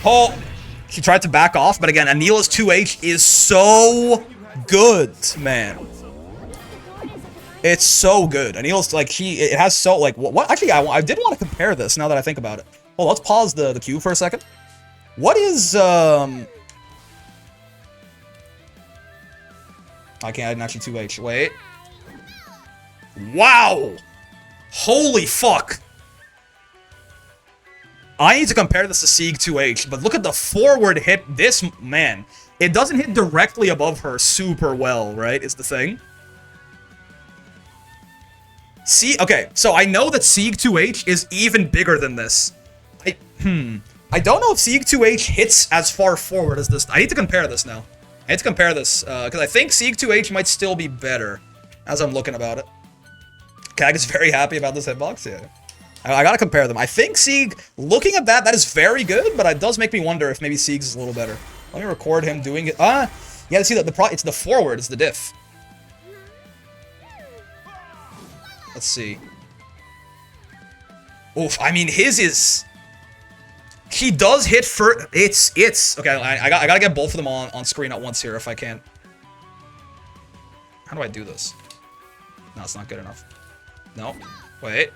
Oh, she tried to back off, but again, Anila's 2H is so good, man. It's so good. Anila's, like, it has so, like, what? Actually, I did want to compare this now that I think about it. Well, let's pause the cube for a second. What is, I didn't actually 2H. Wait. Wow! Holy fuck! I need to compare this to Sieg 2H, but look at the forward hit. This, man, it doesn't hit directly above her super well, right? Is the thing. See, okay, so I know that Sieg 2H is even bigger than this. I don't know if Sieg 2H hits as far forward as this. I need to compare this now. I need to compare this, because I think Sieg 2H might still be better, as I'm looking about it. Kag is very happy about this hitbox, yeah. I gotta compare them. I think Sieg, looking at that is very good, but it does make me wonder if maybe Sieg's is a little better. Let me record him doing it. Yeah, see, it's the forward, it's the diff. Let's see. Oof, I mean, his is... He does hit for... It's... Okay, I gotta get both of them on screen at once here if I can. How do I do this? No, it's not good enough. No. Wait.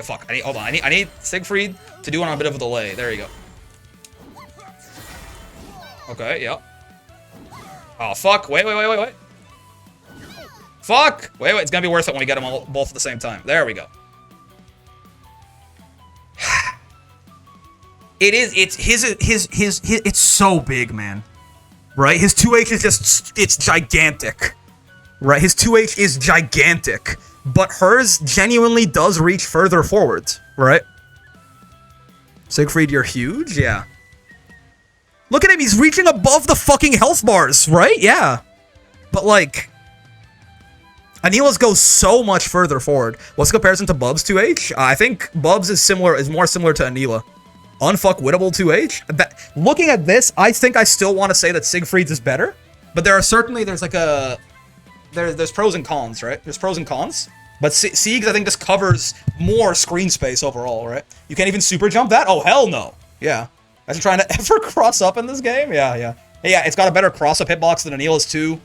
Fuck. Hold on. I need Siegfried to do it on a bit of a delay. There you go. Okay, yep. Oh, fuck. Wait. Fuck! Wait. It's gonna be worth it when we get them all, both at the same time. There we go. It's so big, man. Right? His 2H is just, it's gigantic. Right? His 2H is gigantic. But hers genuinely does reach further forwards, right? Siegfried, you're huge? Yeah. Look at him, he's reaching above the fucking health bars, right? Yeah. But, like... Anila's goes so much further forward. What's the comparison to Bub's 2H? I think Bub's is more similar to Anila. Unfuckwittable 2H? Looking at this, I think I still want to say that Siegfried's is better. But there are certainly, there's like a... There's pros and cons, right? There's pros and cons. But Sieg, I think, just covers more screen space overall, right? You can't even super jump that? Oh, hell no. Yeah. Imagine trying to ever cross up in this game? Yeah. Yeah, it's got a better cross-up hitbox than Anila's too.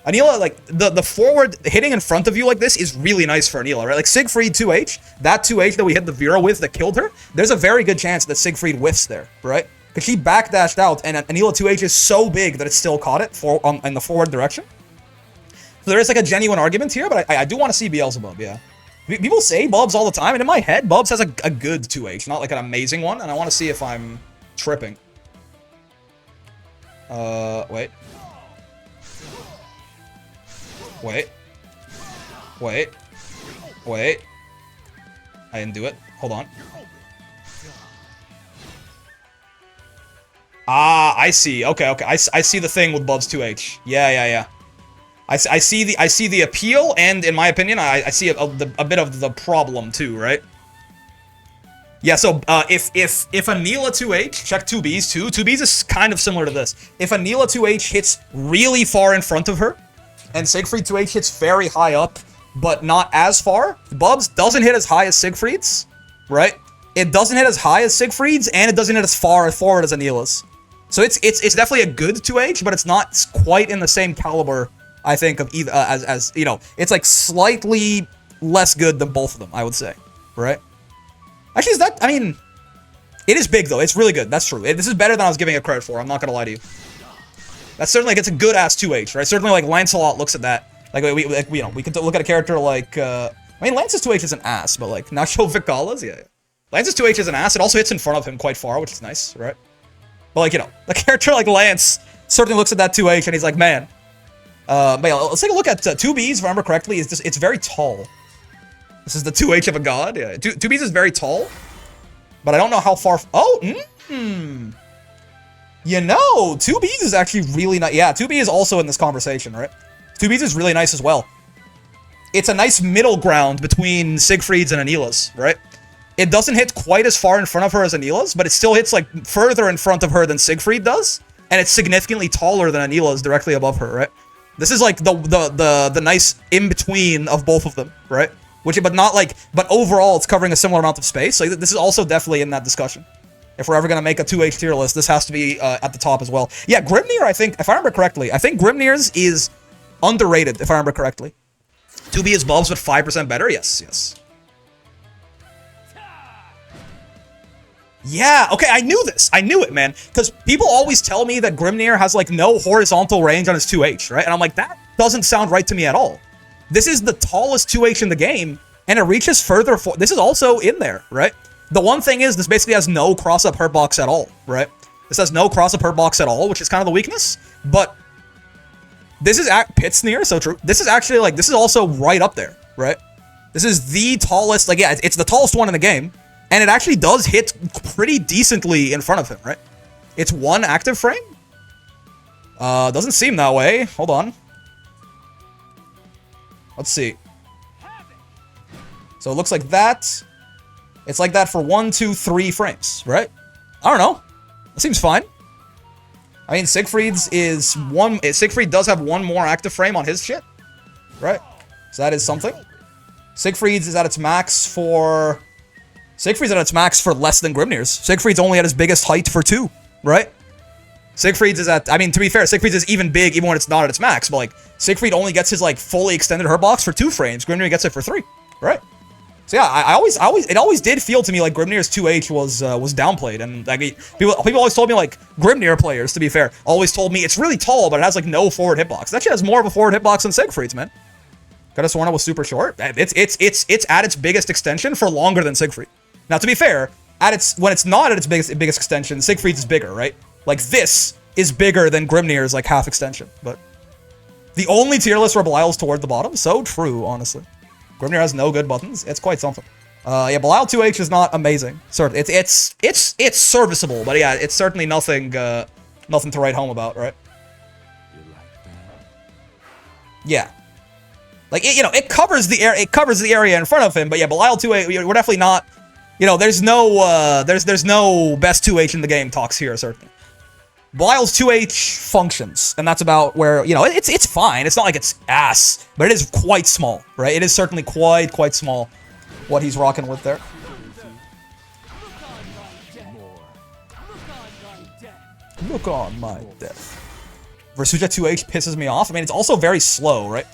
Anila, like, the forward hitting in front of you like this is really nice for Anila, right? Like, Siegfried 2H, that 2H that we hit the Vera with that killed her, there's a very good chance that Siegfried whiffs there, right? Because she backdashed out, and Anila 2H is so big that it still caught it in the forward direction. So there is like a genuine argument here, but I do want to see Beelzebub, yeah. People say Bubs all the time, and in my head, Bubs has a good 2H, not like an amazing one, and I want to see if I'm tripping. Wait. I didn't do it. Hold on. Ah, I see. Okay. I see the thing with Bubs 2H. Yeah. I see the appeal, and in my opinion, I see a bit of the problem too, right? Yeah, so if Anila 2H, check 2Bs too. 2Bs is kind of similar to this. If Anila 2H hits really far in front of her, and Siegfried 2H hits very high up, but not as far, Bubs doesn't hit as high as Siegfried's, right? It doesn't hit as high as Siegfried's, and it doesn't hit as far forward as Anila's. So it's definitely a good 2H, but it's not quite in the same caliber, I think, of either as you know, it's like slightly less good than both of them, I would say, right? Actually, is that? I mean, it is big though. It's really good. That's true. This is better than I was giving it credit for. I'm not gonna lie to you. That's certainly, like, it's a good ass 2H, right? Certainly, like, Lancelot looks at that. Like, you know, we could look at a character like, I mean, Lance's 2H is an ass, but, like, Nacho Vicala's, yeah. Lance's 2H is an ass. It also hits in front of him quite far, which is nice, right? But, like, you know, a character like Lance certainly looks at that 2H and he's like, man. But yeah, let's take a look at 2Bs, if I remember correctly. It's very tall. This is the 2H of a god, yeah. 2Bs is very tall, but I don't know how far. You know, 2Bs is actually really nice. Yeah, 2B is also in this conversation, right? 2Bs is really nice as well. It's a nice middle ground between Siegfried's and Anila's, right? It doesn't hit quite as far in front of her as Anila's, but it still hits, like, further in front of her than Siegfried does, and it's significantly taller than Anila's directly above her, right? This is, like, the nice in-between of both of them, right? but not like, but overall it's covering a similar amount of space. So this is also definitely in that discussion. If we're ever gonna make a 2H tier list, this has to be at the top as well. Yeah, Grimnir, I think, if I remember correctly, I think Grimnir's is underrated, if I remember correctly. 2B is Bubs, but 5% better? Yes, yes. Yeah, okay, I knew this. I knew it, man. Because people always tell me that Grimnir has, like, no horizontal range on his 2H, right? And I'm like, that doesn't sound right to me at all. This is the tallest 2H in the game, and it reaches further for... This is also in there, right? The one thing is, this basically has no cross-up hurt box at all, right? This has no cross-up hurt box at all, which is kind of the weakness. But this is... Pitsnir, so true. This is actually, like, this is also right up there, right? This is the tallest... Like, yeah, it's the tallest one in the game. And it actually does hit pretty decently in front of him, right? It's 1 active frame? Doesn't seem that way. Hold on. Let's see. So it looks like that. It's like that for 1, 2, 3 frames, right? I don't know. That seems fine. I mean, Siegfried's is 1... Siegfried does have 1 more active frame on his shit, right? So that is something. Siegfried's is at its max for... Siegfried's at its max for less than Grimnir's. Siegfried's only at his biggest height for 2, right? Siegfried's is at... I mean, to be fair, Siegfried's is even big even when it's not at its max, but, like, Siegfried only gets his, like, fully extended hurt box for 2 frames. Grimnir gets it for 3, right? So yeah, it always did feel to me like Grimnir's 2H was downplayed, and like people always told me, like, Grimnir players, to be fair, always told me it's really tall, but it has like no forward hitbox. That shit has more of a forward hitbox than Siegfried's, man. Could have sworn it was super short. It's at its biggest extension for longer than Siegfried. Now, to be fair, when it's not at its biggest extension, Siegfried's is bigger, right? Like, this is bigger than Grimnir's, like, half extension. But the only tier list where Belial's toward the bottom, so true, honestly. Grimnir has no good buttons. It's quite something. Yeah, Belial 2H is not amazing. It's serviceable, but yeah, it's certainly nothing nothing to write home about, right? Yeah. Like, it covers the area in front of him, but yeah, Belial 2H, we're definitely not... there's no best 2H in the game talks here, certainly. Belial's 2H functions, and that's about where, it's fine. It's not like it's ass, but it is quite small, right? It is certainly quite small what he's rocking with there. Look on my death. Versuja 2H pisses me off. I mean, it's also very slow, right?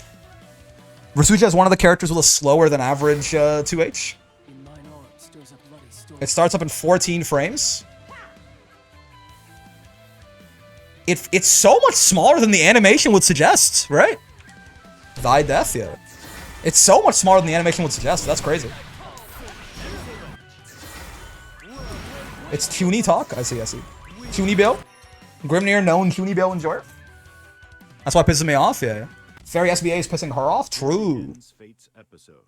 Versuja is one of the characters with a slower than average 2H. It starts up in 14 frames. It's so much smaller than the animation would suggest, right? Thy death, yeah. It's so much smaller than the animation would suggest. That's crazy. It's Cuny talk. I see. Cuny Bill. Grimnir, known Cuny Bill enjoyer. That's why it pisses me off, yeah. Fairy SBA is pissing her off? True.